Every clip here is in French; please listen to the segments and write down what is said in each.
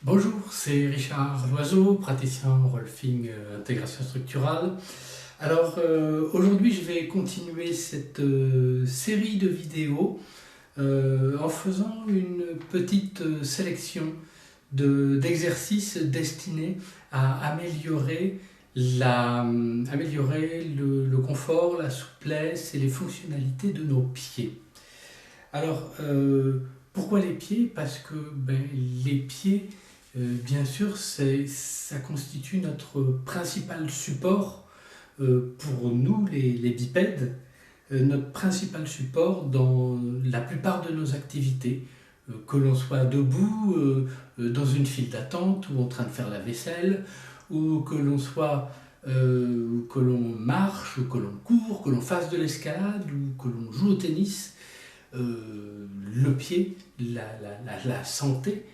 Bonjour, c'est Richard Loiseau, praticien en rolfing intégration structurale. Alors aujourd'hui je vais continuer cette série de vidéos en faisant une petite sélection d'exercices destinés à améliorer le confort, la souplesse et les fonctionnalités de nos pieds. Alors pourquoi les pieds? Parce que les pieds, bien sûr, ça constitue notre principal support pour nous, les bipèdes, notre principal support dans la plupart de nos activités, que l'on soit debout, dans une file d'attente ou en train de faire la vaisselle, ou que l'on soit, que l'on marche, ou que l'on court, que l'on fasse de l'escalade, ou que l'on joue au tennis. Le pied, la santé,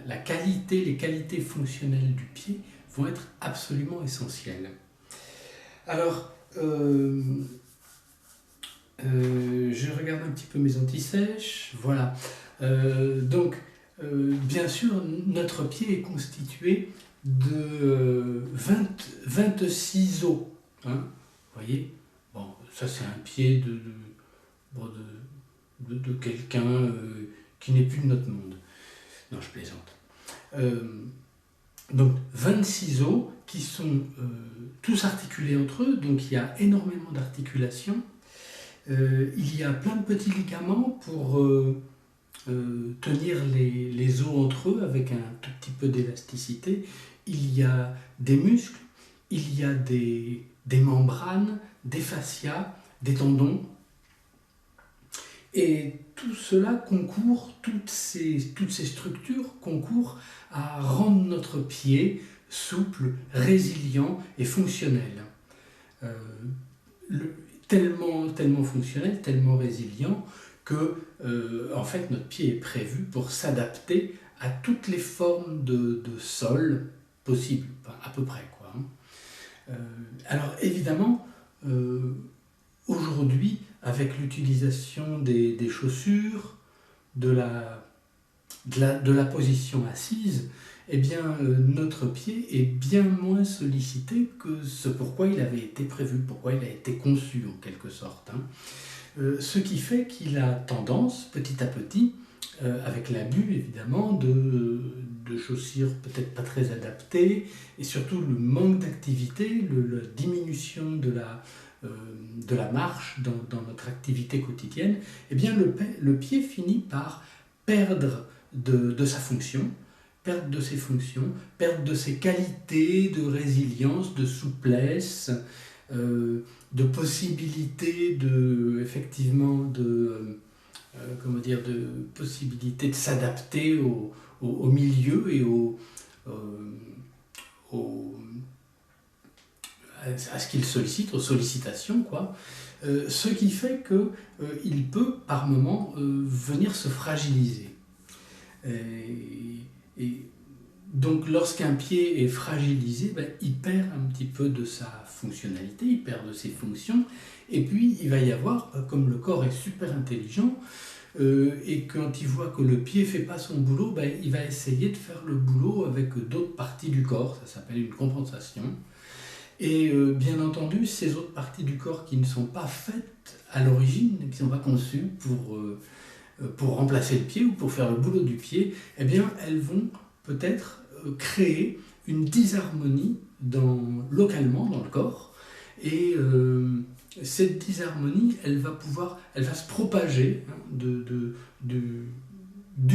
la qualité, les qualités fonctionnelles du pied vont être absolument essentielles. Alors, je regarde un petit peu mes anti-sèches, voilà. Bien sûr, notre pied est constitué de 26 os. Hein, vous voyez, bon, ça c'est un pied de quelqu'un qui n'est plus de notre monde. Non, je plaisante. Donc 26 os qui sont tous articulés entre eux, donc il y a énormément d'articulations. Il y a plein de petits ligaments pour tenir les os entre eux avec un tout petit peu d'élasticité. Il y a des muscles, il y a des membranes, des fascias, des tendons. Et tout cela concourt, toutes ces structures concourent à rendre notre pied souple, résilient et fonctionnel. Tellement fonctionnel, tellement résilient que en fait notre pied est prévu pour s'adapter à toutes les formes de sol possibles, enfin, à peu près quoi. Alors évidemment, aujourd'hui, avec l'utilisation des chaussures, de la position assise, eh bien, notre pied est bien moins sollicité que ce pourquoi il avait été prévu, pourquoi il a été conçu en quelque sorte. Ce qui fait qu'il a tendance, petit à petit, avec l'abus évidemment, de chaussures peut-être pas très adaptées, et surtout le manque d'activité, la diminution de la marche dans notre activité quotidienne, eh bien le pied finit par perdre de sa fonction, perdre de ses fonctions, perdre de ses qualités de résilience, de souplesse, de possibilité de possibilité de s'adapter au milieu et à ce qu'il sollicite, aux sollicitations, quoi. Ce qui fait qu'il peut par moment venir se fragiliser. Et donc lorsqu'un pied est fragilisé, il perd un petit peu de sa fonctionnalité, il perd de ses fonctions, et puis il va y avoir, comme le corps est super intelligent, et quand il voit que le pied ne fait pas son boulot, il va essayer de faire le boulot avec d'autres parties du corps, ça s'appelle une compensation. Et bien entendu, ces autres parties du corps qui ne sont pas faites à l'origine, qui ne sont pas conçues pour remplacer le pied ou pour faire le boulot du pied, eh bien elles vont peut-être créer une disharmonie localement dans le corps, et cette disharmonie, elle va se propager du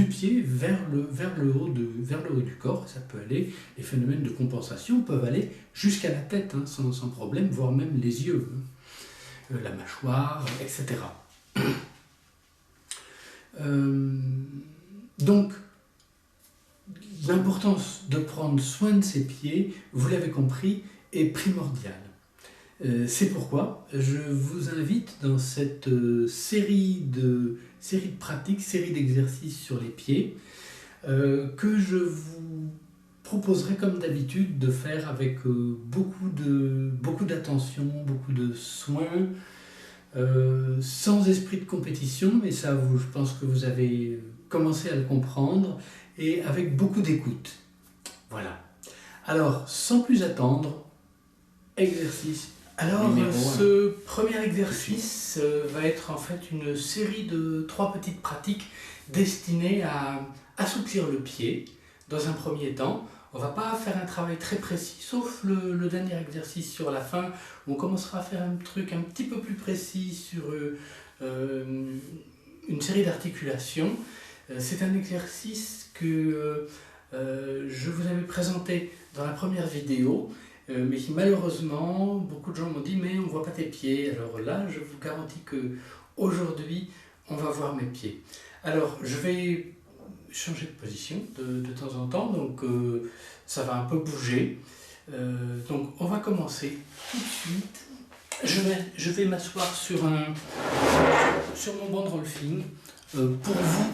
pied vers le haut du corps. Ça peut aller, les phénomènes de compensation peuvent aller jusqu'à la tête, sans problème, voire même les yeux, la mâchoire, etc. Donc, l'importance de prendre soin de ses pieds, vous l'avez compris, est primordiale. C'est pourquoi je vous invite dans cette série de pratiques, série d'exercices sur les pieds, que je vous proposerai comme d'habitude de faire avec beaucoup d'attention, beaucoup de soin, sans esprit de compétition, mais ça, je pense que vous avez commencé à le comprendre, et avec beaucoup d'écoute. Voilà. Alors, sans plus attendre, exercice. Alors, Numéro ce premier exercice va être en fait une série de 3 petites pratiques destinées à assouplir le pied dans un premier temps. On ne va pas faire un travail très précis, sauf le dernier exercice sur la fin, où on commencera à faire un truc un petit peu plus précis sur une série d'articulations. C'est un exercice que je vous avais présenté dans la première vidéo, mais qui malheureusement, beaucoup de gens m'ont dit mais on ne voit pas tes pieds. Alors là, je vous garantis que aujourd'hui, on va voir mes pieds. Alors, je vais changer de position de temps en temps, donc ça va un peu bouger. Donc on va commencer tout de suite. Je vais m'asseoir sur mon banc de rolfing. Pour vous,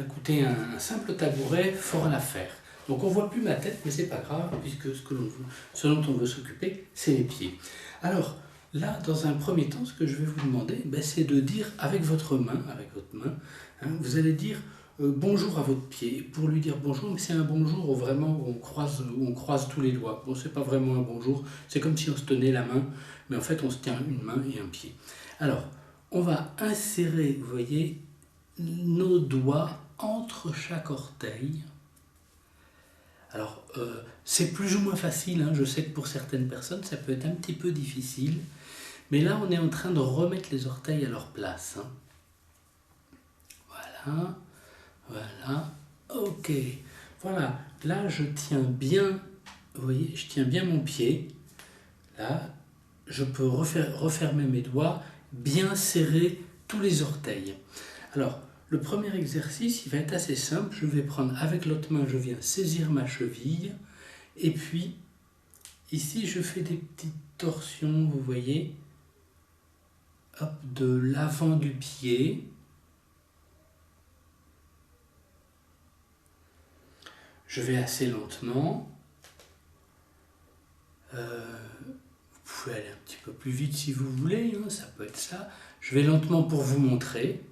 écoutez, un simple tabouret fera l'affaire. Donc on ne voit plus ma tête, mais c'est pas grave, puisque ce dont on veut s'occuper, c'est les pieds. Alors là, dans un premier temps, ce que je vais vous demander, c'est de dire avec votre main, vous allez dire bonjour à votre pied. Pour lui dire bonjour, mais c'est un bonjour où vraiment on croise tous les doigts. Bon, c'est pas vraiment un bonjour, c'est comme si on se tenait la main, mais en fait on se tient une main et un pied. Alors, on va insérer, vous voyez, nos doigts entre chaque orteil. Alors, c'est plus ou moins facile, je sais que pour certaines personnes, ça peut être un petit peu difficile, mais là, on est en train de remettre les orteils à leur place. Voilà, ok. Voilà, là, je tiens bien, vous voyez, je tiens bien mon pied. Là, je peux refermer mes doigts, bien serrer tous les orteils. Alors, le premier exercice, il va être assez simple. Je vais prendre avec l'autre main, je viens saisir ma cheville. Et puis, ici, je fais des petites torsions, vous voyez, hop, de l'avant du pied. Je vais assez lentement. Vous pouvez aller un petit peu plus vite si vous voulez, ça peut être ça. Je vais lentement pour vous montrer.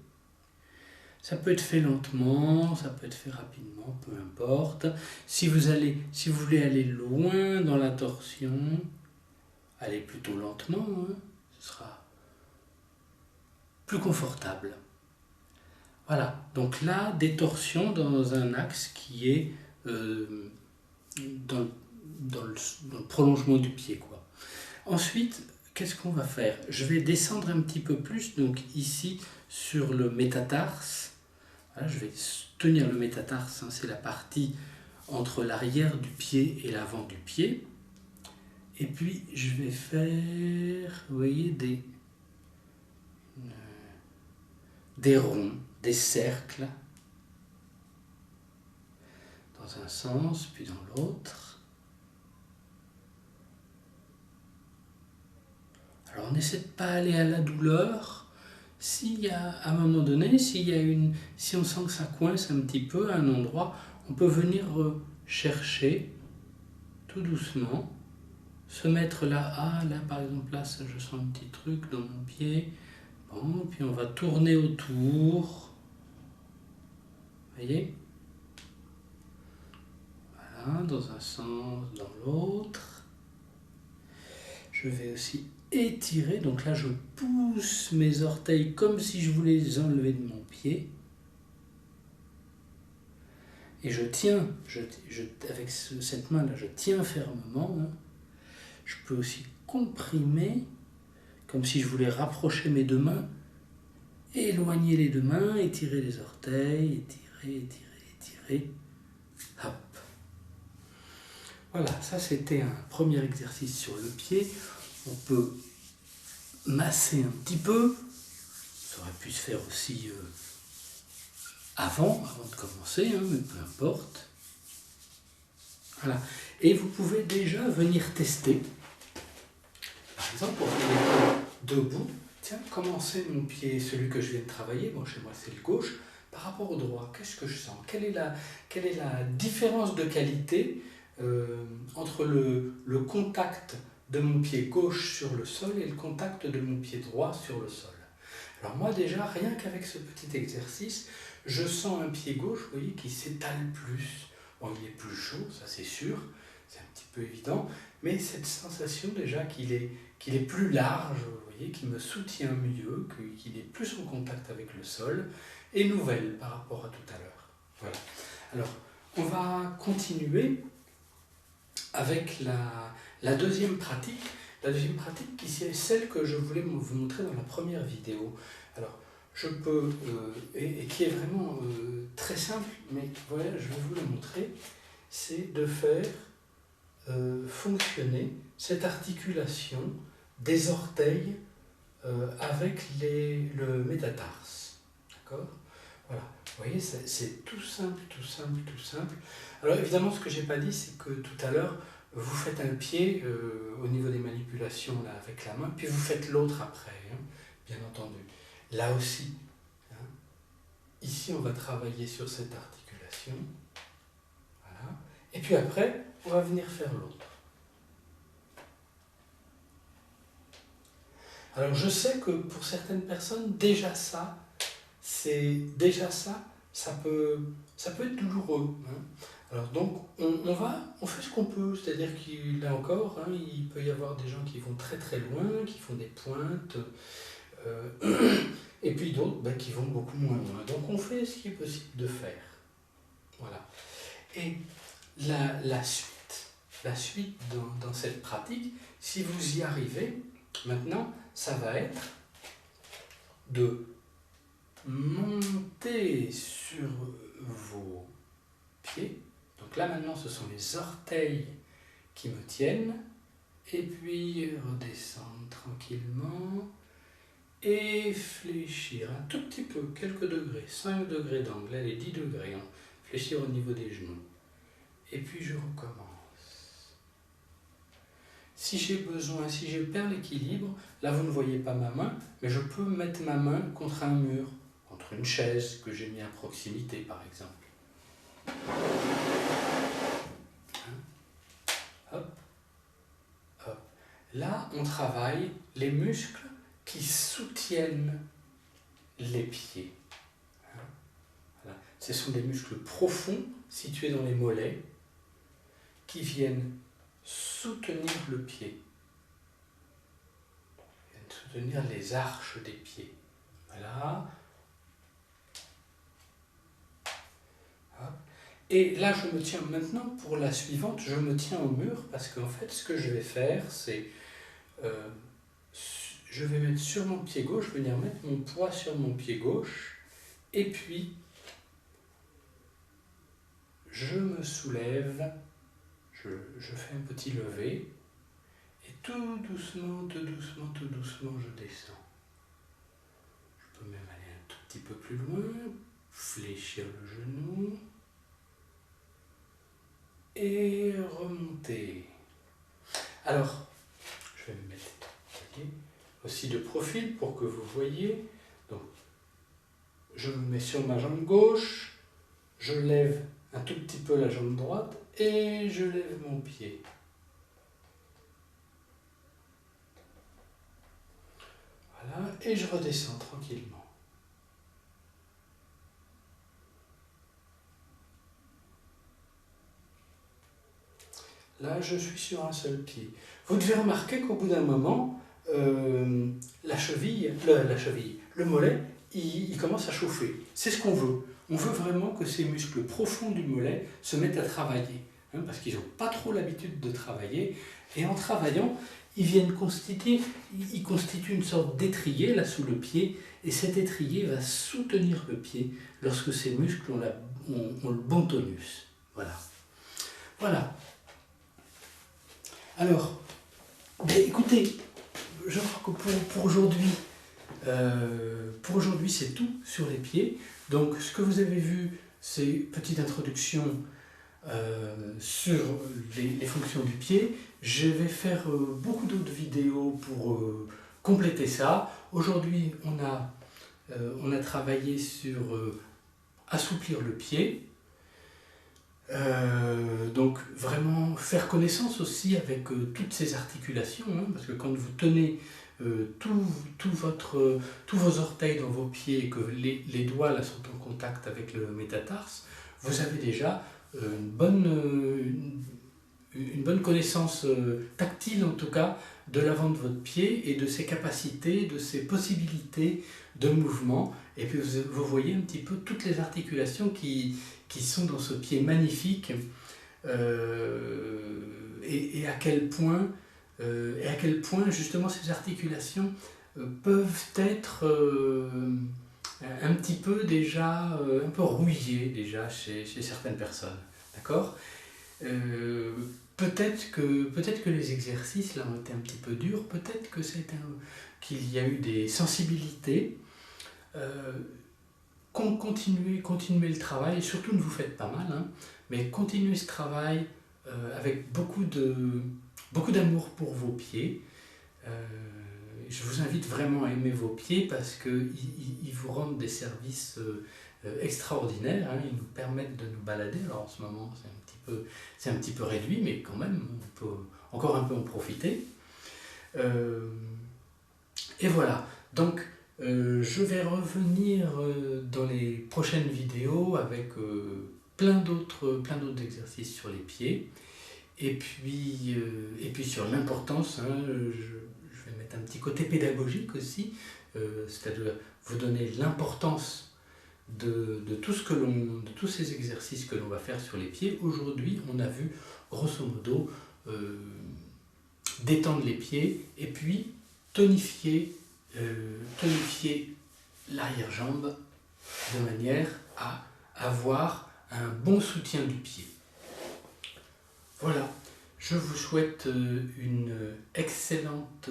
Ça peut être fait lentement, ça peut être fait rapidement, peu importe. Si vous voulez aller loin dans la torsion, allez plutôt lentement, ce sera plus confortable. Voilà, donc là, des torsions dans un axe qui est dans le prolongement du pied, quoi. Ensuite, qu'est-ce qu'on va faire? Je vais descendre un petit peu plus, donc ici, sur le métatarse. Voilà, je vais tenir le métatarse, c'est la partie entre l'arrière du pied et l'avant du pied. Et puis, je vais faire, vous voyez, des ronds, des cercles, dans un sens, puis dans l'autre. Alors, on n'essaie de ne pas aller à la douleur. S'il y a, à un moment donné, si on sent que ça coince un petit peu à un endroit, on peut venir chercher tout doucement, se mettre là, là par exemple, là, ça, je sens un petit truc dans mon pied. Bon, puis on va tourner autour. Vous voyez? Voilà, dans un sens, dans l'autre. Je vais aussi étirer, donc là je pousse mes orteils comme si je voulais les enlever de mon pied. Et je tiens, avec cette main-là, je tiens fermement. Je peux aussi comprimer, comme si je voulais rapprocher mes deux mains, éloigner les deux mains, étirer les orteils, étirer. Hop. Voilà, ça c'était un premier exercice sur le pied. On peut masser un petit peu. Ça aurait pu se faire aussi avant de commencer, mais peu importe. Voilà. Et vous pouvez déjà venir tester. Par exemple, pour venir debout, tiens, commencer mon pied, celui que je viens de travailler, bon, chez moi c'est le gauche, par rapport au droit, qu'est-ce que je sens? Quelle est la différence de qualité entre le contact de mon pied gauche sur le sol et le contact de mon pied droit sur le sol? Alors moi déjà, rien qu'avec ce petit exercice, je sens un pied gauche, vous voyez, qui s'étale plus. Bon, il est plus chaud, ça c'est sûr, c'est un petit peu évident, mais cette sensation déjà qu'il est plus large, vous voyez, qu'il me soutient mieux, qu'il est plus en contact avec le sol, est nouvelle par rapport à tout à l'heure. Voilà. Alors, on va continuer avec la deuxième pratique. La deuxième pratique qui est celle que je voulais vous montrer dans la première vidéo. Alors, je peux, et qui est vraiment très simple, mais voilà, je vais vous le montrer, c'est de faire fonctionner cette articulation des orteils avec le métatarse. D'accord ? Voilà. Vous voyez, c'est tout simple, tout simple, tout simple. Alors évidemment, ce que je n'ai pas dit, c'est que tout à l'heure, vous faites un pied au niveau des manipulations là, avec la main, puis vous faites l'autre après, hein, bien entendu. Là aussi, hein, ici on va travailler sur cette articulation. Voilà. Et puis après, on va venir faire l'autre. Alors je sais que pour certaines personnes, déjà ça, ça peut être douloureux. Hein. Alors donc on fait ce qu'on peut, c'est-à-dire qu'il là encore, hein, il peut y avoir des gens qui vont très très loin, qui font des pointes, et puis d'autres qui vont beaucoup moins loin. Donc on fait ce qui est possible de faire. Voilà. Et la suite dans cette pratique, si vous y arrivez, maintenant, ça va être de monter sur vos pieds. Donc là maintenant ce sont les orteils qui me tiennent. Et puis redescendre tranquillement. Et fléchir un tout petit peu, quelques degrés, 5 degrés d'angle, allez 10 degrés. Hein. Fléchir au niveau des genoux. Et puis je recommence. Si j'ai besoin, si je perds l'équilibre, là vous ne voyez pas ma main, mais je peux mettre ma main contre un mur, contre une chaise que j'ai mis à proximité par exemple. Hop, hop. Là on travaille les muscles qui soutiennent les pieds. Voilà. Ce sont des muscles profonds situés dans les mollets qui viennent soutenir le pied, soutenir les arches des pieds. Voilà. Hop. Et là, je me tiens maintenant pour la suivante, je me tiens au mur parce qu'en fait, ce que je vais faire, c'est je vais mettre sur mon pied gauche, venir mettre mon poids sur mon pied gauche, et puis je me soulève, je fais un petit lever, et tout doucement, tout doucement, tout doucement, je descends. Je peux même aller un tout petit peu plus loin, fléchir le genou, et remonter. Alors, je vais me mettre aussi de profil pour que vous voyez. Donc, je me mets sur ma jambe gauche, je lève un tout petit peu la jambe droite et je lève mon pied. Voilà, et je redescends tranquillement. Là, je suis sur un seul pied. Vous devez remarquer qu'au bout d'un moment, le mollet, il commence à chauffer. C'est ce qu'on veut. On veut vraiment que ces muscles profonds du mollet se mettent à travailler, hein, parce qu'ils n'ont pas trop l'habitude de travailler. Et en travaillant, ils constituent une sorte d'étrier là sous le pied, et cet étrier va soutenir le pied lorsque ces muscles ont le bon tonus. Voilà. Voilà. Alors, écoutez, je crois que pour aujourd'hui, c'est tout sur les pieds. Donc, ce que vous avez vu, c'est une petite introduction sur les fonctions du pied. Je vais faire beaucoup d'autres vidéos pour compléter ça. Aujourd'hui, on a travaillé sur assouplir le pied. Donc vraiment faire connaissance aussi avec toutes ces articulations, hein, parce que quand vous tenez tous vos orteils dans vos pieds et que les doigts là sont en contact avec le métatarse, vous avez déjà une bonne connaissance tactile en tout cas de l'avant de votre pied et de ses capacités, de ses possibilités de mouvement. Et puis vous voyez un petit peu toutes les articulations qui sont dans ce pied magnifique et à quel point justement ces articulations peuvent être un petit peu déjà, un peu rouillées déjà chez certaines personnes. D'accord ? Peut-être que les exercices là ont été un petit peu durs, peut-être que qu'il y a eu des sensibilités. Continuez le travail, et surtout ne vous faites pas mal, hein, mais continuez ce travail avec beaucoup d'amour pour vos pieds. Je vous invite vraiment à aimer vos pieds parce qu'ils vous rendent des services extraordinaires, hein. Ils nous permettent de nous balader. Alors en ce moment c'est un petit peu réduit, mais quand même on peut encore un peu en profiter. Et voilà, donc je vais revenir dans les prochaines vidéos avec plein d'autres exercices sur les pieds. Et puis sur l'importance, hein, je vais mettre un petit côté pédagogique aussi, c'est-à-dire vous donner l'importance de tous ces exercices que l'on va faire sur les pieds. Aujourd'hui, on a vu grosso modo détendre les pieds et puis tonifier l'arrière-jambe de manière à avoir un bon soutien du pied. Voilà, je vous souhaite une excellente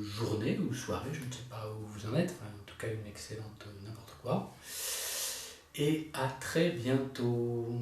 journée ou soirée, je ne sais pas où vous en êtes, enfin, en tout cas une excellente n'importe quoi. Et à très bientôt.